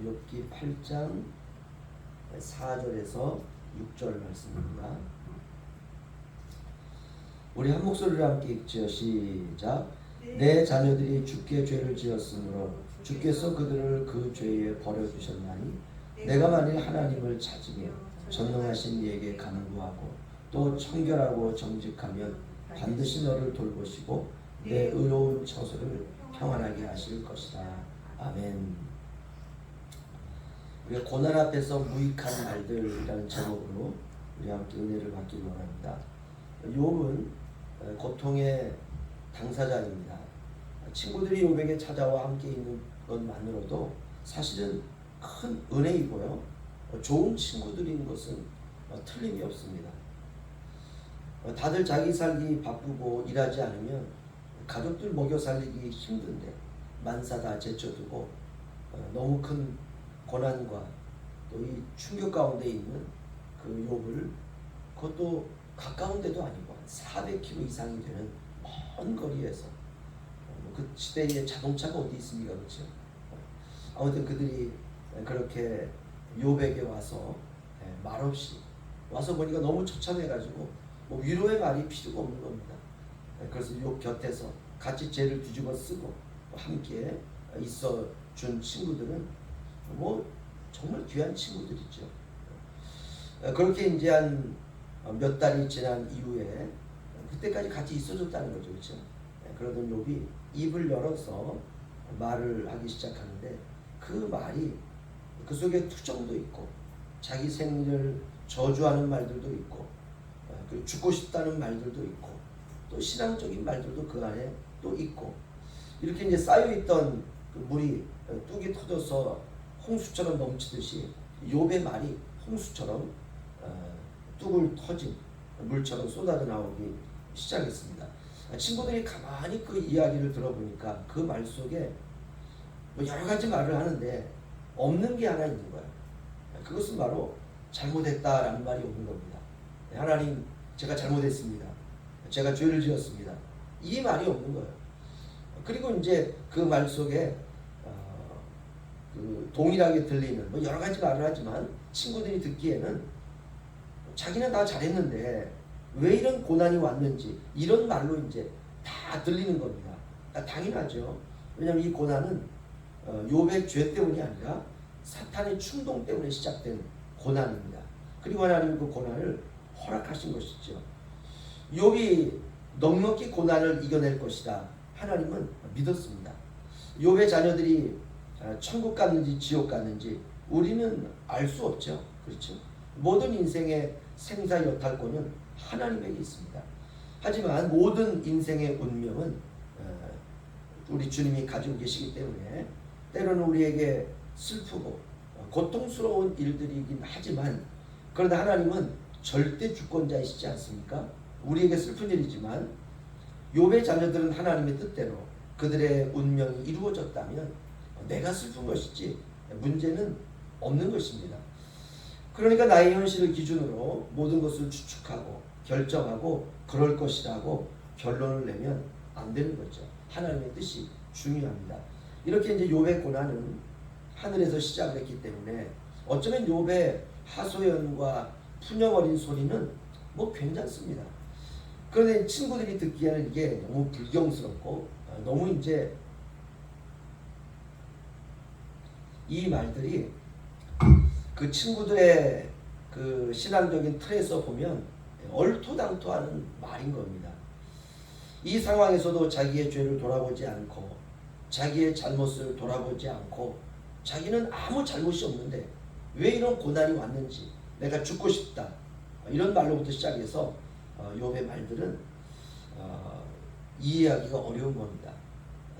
욥기 8장 4절에서 6절 말씀입니다. 우리 한 목소리로 함께 읽죠. 시작. 내 자녀들이 주께 죄를 지었으므로 주께서 그들을 그 죄에 버려두셨나니 내가 만일 하나님을 찾으며 전능하신 이에게 간구하고 또 청결하고 정직하면 반드시 너를 돌보시고 내 의로운 처소를 평안하게 하실 것이다. 아멘. 우리가 고난 앞에서 무익한 말들이라는 제목으로 우리 함께 은혜를 받기를 원합니다. 욥은 고통의 당사자입니다. 친구들이 욥에게 찾아와 함께 있는 것만으로도 사실은 큰 은혜이고요. 좋은 친구들인 것은 틀림이 없습니다. 다들 자기 살기 바쁘고 일하지 않으면 가족들 먹여 살리기 힘든데 만사 다 제쳐두고 너무 큰 고난과 또 이 충격 가운데 있는 그 욥을, 그것도 가까운 데도 아니고 한 400km 이상이 되는 먼 거리에서, 그 시대에 자동차가 어디 있습니까? 그렇죠? 아무튼 그들이 그렇게 욥에게 와서 말없이 와서 보니까 너무 처참해가지고 뭐 위로의 말이 필요가 없는 겁니다. 그래서 욥 곁에서 같이 죄를 뒤집어 쓰고 함께 있어 준 친구들은 뭐 정말 귀한 친구들이죠. 그렇게 이제 한 몇 달이 지난 이후에 그때까지 같이 있어줬다는 거죠. 그렇죠? 그러던 욥이 입을 열어서 말을 하기 시작하는데 그 말이 그 속에 투정도 있고 자기 생일을 저주하는 말들도 있고 그리고 죽고 싶다는 말들도 있고 또 신앙적인 말들도 그 안에 또 있고, 이렇게 이제 쌓여있던 그 물이 뚝이 터져서 홍수처럼 넘치듯이 욥의 말이 홍수처럼 뚝을 터진 물처럼 쏟아져 나오기 시작했습니다. 친구들이 가만히 그 이야기를 들어보니까 그 말 속에 뭐 여러 가지 말을 하는데 없는 게 하나 있는 거예요. 그것은 바로 잘못했다라는 말이 없는 겁니다. 하나님, 제가 잘못했습니다. 제가 죄를 지었습니다. 이 말이 없는 거예요. 그리고 이제 그 말 속에 그 동일하게 들리는 뭐 여러 가지 말을 하지만 친구들이 듣기에는 자기는 다 잘했는데 왜 이런 고난이 왔는지 이런 말로 이제 다 들리는 겁니다. 당연하죠. 왜냐하면 이 고난은 욥의 죄 때문이 아니라 사탄의 충동 때문에 시작된 고난입니다. 그리고 하나님은 그 고난을 허락하신 것이죠. 욥이 넉넉히 고난을 이겨낼 것이다. 하나님은 믿었습니다. 욥의 자녀들이 천국 갔는지 지옥 갔는지 우리는 알 수 없죠. 그렇죠? 모든 인생의 생사 여탈권은 하나님에게 있습니다. 하지만 모든 인생의 운명은 우리 주님이 가지고 계시기 때문에 때로는 우리에게 슬프고 고통스러운 일들이긴 하지만, 그러나 하나님은 절대 주권자이시지 않습니까? 우리에게 슬픈 일이지만 욥의 자녀들은 하나님의 뜻대로 그들의 운명이 이루어졌다면 내가 슬픈 것이지 문제는 없는 것입니다. 그러니까 나의 현실을 기준으로 모든 것을 추측하고 결정하고 그럴 것이라고 결론을 내면 안 되는 거죠. 하나님의 뜻이 중요합니다. 이렇게 이제 욥의 고난은 하늘에서 시작을 했기 때문에 어쩌면 욥의 하소연과 푸념 어린 소리는 뭐 괜찮습니다. 그런데 친구들이 듣기에는 이게 너무 불경스럽고 너무 이제 이 말들이 그 친구들의 그 신앙적인 틀에서 보면 얼토당토하는 말인 겁니다. 이 상황에서도 자기의 죄를 돌아보지 않고 자기의 잘못을 돌아보지 않고 자기는 아무 잘못이 없는데 왜 이런 고난이 왔는지 내가 죽고 싶다 이런 말로부터 시작해서 욥의 말들은 이해하기가 어려운 겁니다.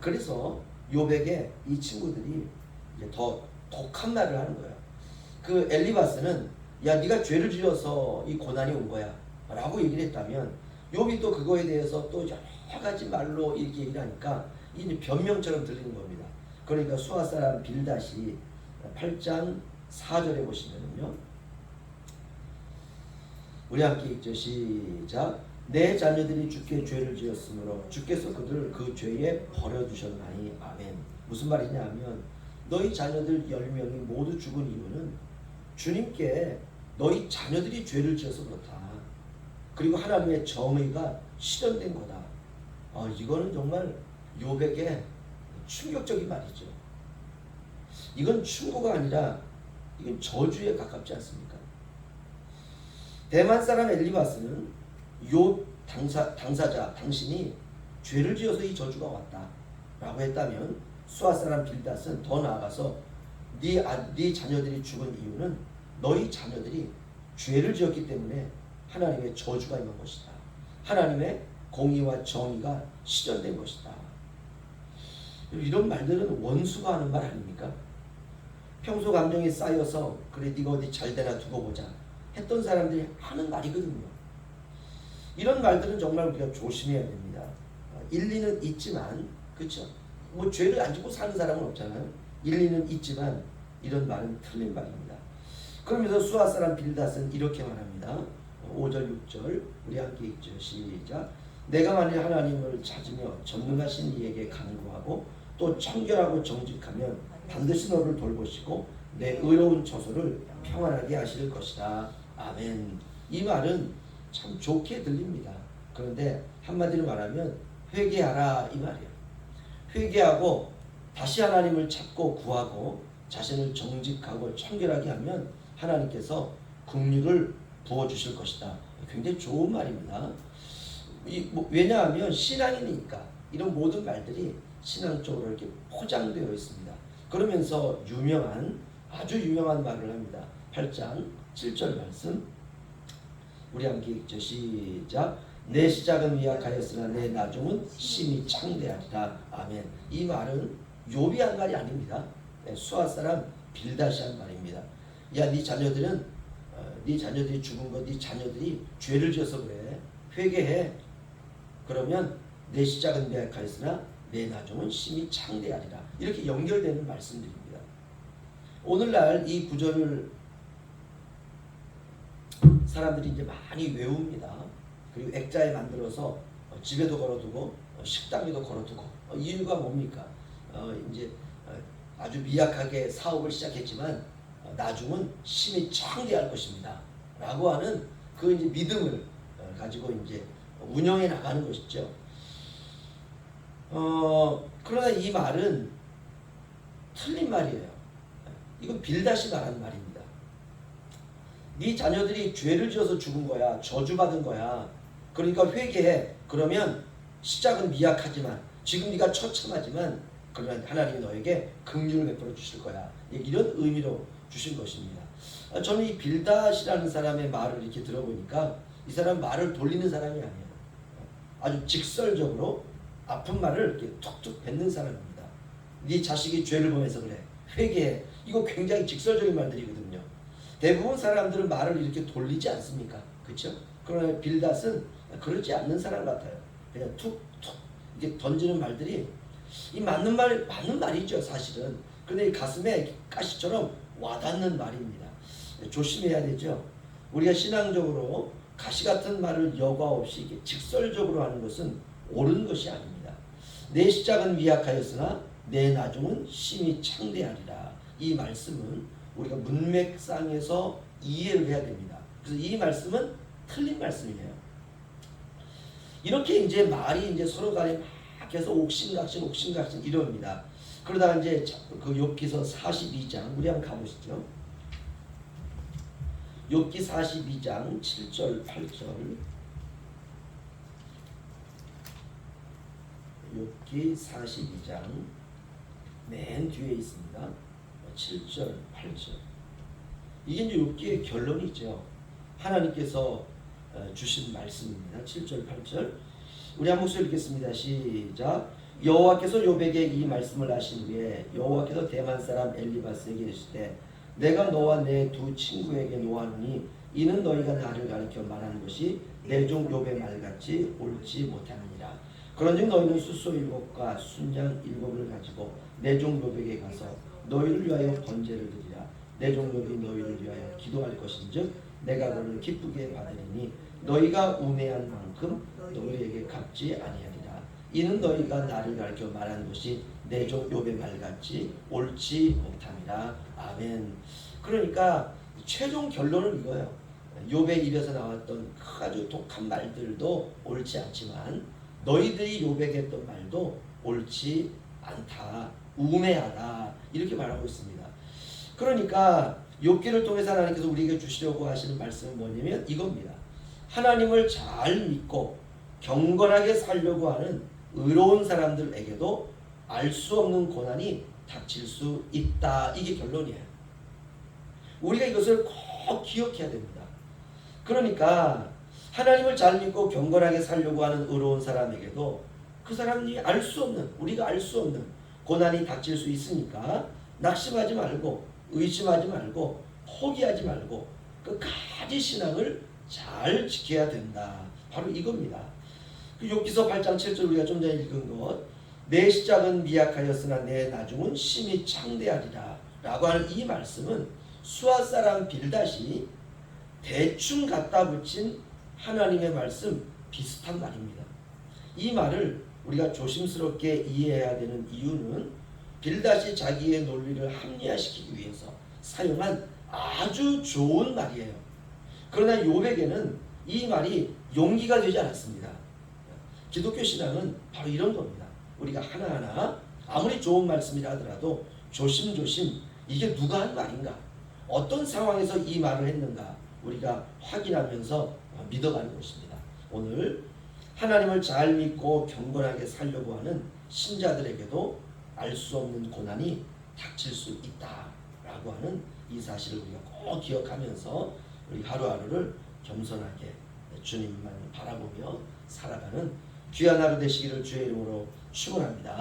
그래서 욥에게 이 친구들이 이제 더 독한 말을 하는 거예요. 그 엘리바스는 야 네가 죄를 지어서 이 고난이 온 거야 라고 얘기를 했다면 욥이 또 그거에 대해서 또 여러 가지 말로 이렇게 얘기를 하니까 이게 변명처럼 들리는 겁니다. 그러니까 수아 사람 빌닷이 8장 4절에 보시면요, 우리 함께 읽죠. 시작. 내 자녀들이 주께 죄를 지었으므로 주께서 그들을 그 죄에 버려두셨나니. 아멘. 무슨 말이냐 하면 너희 자녀들 10명이 모두 죽은 이유는 주님께 너희 자녀들이 죄를 지어서 그렇다. 그리고 하나님의 정의가 실현된 거다. 이거는 정말 욥에게 충격적인 말이죠. 이건 충고가 아니라 이건 저주에 가깝지 않습니까? 대만 사람 엘리바스는 욥 당사자 당신이 죄를 지어서 이 저주가 왔다 라고 했다면, 수아 사람 빌닷은 더 나아가서 네 자녀들이 죽은 이유는 너희 자녀들이 죄를 지었기 때문에 하나님의 저주가 임한 것이다. 하나님의 공의와 정의가 실현된 것이다. 이런 말들은 원수가 하는 말 아닙니까? 평소 감정이 쌓여서 그래 네가 어디 잘 되나 두고 보자 했던 사람들이 하는 말이거든요. 이런 말들은 정말 우리가 조심해야 됩니다. 일리는 있지만, 그렇죠? 뭐 죄를 안 짓고 사는 사람은 없잖아요. 일리는 있지만 이런 말은 틀린 말입니다. 그러면서 수아 사람 빌닷은 이렇게 말합니다. 5절 6절 우리 함께 읽죠. 시작. 내가 만일 하나님을 찾으며 전능하신 이에게 간구하고 또 청결하고 정직하면 반드시 너를 돌보시고 내 의로운 처소를 평안하게 하실 것이다. 아멘. 이 말은 참 좋게 들립니다. 그런데 한마디로 말하면 회개하라 이 말이에요. 회개하고 다시 하나님을 찾고 구하고 자신을 정직하고 청결하게 하면 하나님께서 긍휼을 부어주실 것이다. 굉장히 좋은 말입니다. 왜냐하면 신앙이니까 이런 모든 말들이 신앙적으로 이렇게 포장되어 있습니다. 그러면서 아주 유명한 말을 합니다. 8장 7절 말씀 우리 함께 읽죠. 시작. 내 시작은 미약하였으나 내 나중은 심히 창대하리라. 아멘. 이 말은 욥이 한 말이 아닙니다. 수아 사람 빌닷이 한 말입니다. 야, 네 자녀들은 네 자녀들이 죽은 거, 네 자녀들이 죄를 지어서 그래. 회개해. 그러면 내 시작은 미약하였으나 내 나중은 심히 창대하리라. 이렇게 연결되는 말씀들입니다. 오늘날 이 구절을 사람들이 이제 많이 외웁니다. 그리고 액자에 만들어서 집에도 걸어두고 식당에도 걸어두고 이유가 뭡니까? 이제 아주 미약하게 사업을 시작했지만 나중은 심히 창대할 것입니다. 라고 하는 그 이제 믿음을 가지고 이제 운영해 나가는 것이죠. 그러나 이 말은 틀린 말이에요. 이건 빌닷이 말하는 말입니다. 네 자녀들이 죄를 지어서 죽은 거야. 저주받은 거야. 그러니까 회개해. 그러면 시작은 미약하지만 지금 네가 처참하지만 그러면 하나님이 너에게 긍휼을 베풀어 주실 거야. 이런 의미로 주신 것입니다. 저는 이 빌닷이라는 사람의 말을 이렇게 들어보니까 이 사람 말을 돌리는 사람이 아니에요. 아주 직설적으로 아픈 말을 이렇게 툭툭 뱉는 사람입니다. 네 자식이 죄를 범해서 그래. 회개해. 이거 굉장히 직설적인 말들이거든요. 대부분 사람들은 말을 이렇게 돌리지 않습니까? 그렇죠? 그러나 빌닷은 그러지 않는 사람 같아요. 그냥 툭툭 이게 던지는 말들이 이 맞는 말이죠, 사실은. 근데 이 가슴에 가시처럼 와닿는 말입니다. 조심해야 되죠. 우리가 신앙적으로 가시 같은 말을 여과 없이 이렇게 직설적으로 하는 것은 옳은 것이 아닙니다. 내 시작은 미약하였으나 내 나중은 심히 창대하리라. 이 말씀은 우리가 문맥상에서 이해를 해야 됩니다. 그래서 이 말씀은 틀린 말씀이에요. 이렇게 이제 말이 이제 서로 간에 막 해서 옥신각신 이럽니다. 그러다가 이제 그 욥기서 42장 우리 한번 가보시죠. 욥기 42장 7절 8절 욥기 42장 맨 뒤에 있습니다. 7절 8절 이게 이제 욥기의 결론이죠. 하나님께서 주신 말씀입니다. 7절 8절 우리 한 목소리 읽겠습니다. 시작. 여호와께서 욥에게 이 말씀을 하신 후에 여호와께서 대만 사람 엘리바스에게 이르시되 내가 너와 내 두 친구에게 노하노니 이는 너희가 나를 가리켜 말하는 것이 내 종 욥의 말같이 옳지 못하느니라. 그런즉 너희는 숫소 7과 순양 7을 가지고 내 종 욥에게 가서 너희를 위하여 번제를 드리라. 내 종 욥이 너희를 위하여 기도할 것인즉 내가 그를 기쁘게 받으리니 너희가 우매한 만큼 너희에게 갚지 아니하리라. 이는 너희가 나를 가리켜 말하는 것이 내 종 욥의 말같이 옳지 못함이라. 아멘. 그러니까 최종 결론은 이거예요. 욥의 입에서 나왔던 아주 독한 말들도 옳지 않지만 너희들이 욥에게 했던 말도 옳지 않다. 우매하다. 이렇게 말하고 있습니다. 그러니까 욥기를 통해서 하나님께서 우리에게 주시려고 하시는 말씀은 뭐냐면 이겁니다. 하나님을 잘 믿고 경건하게 살려고 하는 의로운 사람들에게도 알 수 없는 고난이 닥칠 수 있다. 이게 결론이에요. 우리가 이것을 꼭 기억해야 됩니다. 그러니까 하나님을 잘 믿고 경건하게 살려고 하는 의로운 사람에게도 그 사람이 알 수 없는, 우리가 알 수 없는 고난이 닥칠 수 있으니까 낙심하지 말고 의심하지 말고 포기하지 말고 끝까지 신앙을 잘 지켜야 된다. 바로 이겁니다. 그 욥기서 8장 7절 우리가 좀 전에 읽은 것, 내 시작은 미약하였으나 내 나중은 심히 창대하리라 라고 하는 이 말씀은 수아 사람 빌닷이 대충 갖다 붙인 하나님의 말씀 비슷한 말입니다. 이 말을 우리가 조심스럽게 이해해야 되는 이유는 빌닷이 자기의 논리를 합리화시키기 위해서 사용한 아주 좋은 말이에요. 그러나 욥에게는 이 말이 용기가 되지 않았습니다. 기독교 신앙은 바로 이런 겁니다. 우리가 하나하나 아무리 좋은 말씀이라 하더라도 조심조심 이게 누가 한 말인가, 어떤 상황에서 이 말을 했는가 우리가 확인하면서 믿어가는 것입니다. 오늘 하나님을 잘 믿고 경건하게 살려고 하는 신자들에게도 알 수 없는 고난이 닥칠 수 있다라고 하는 이 사실을 우리가 꼭 기억하면서 우리 하루하루를 겸손하게 주님만 바라보며 살아가는 귀한 하루 되시기를 주의 이름으로 축원합니다.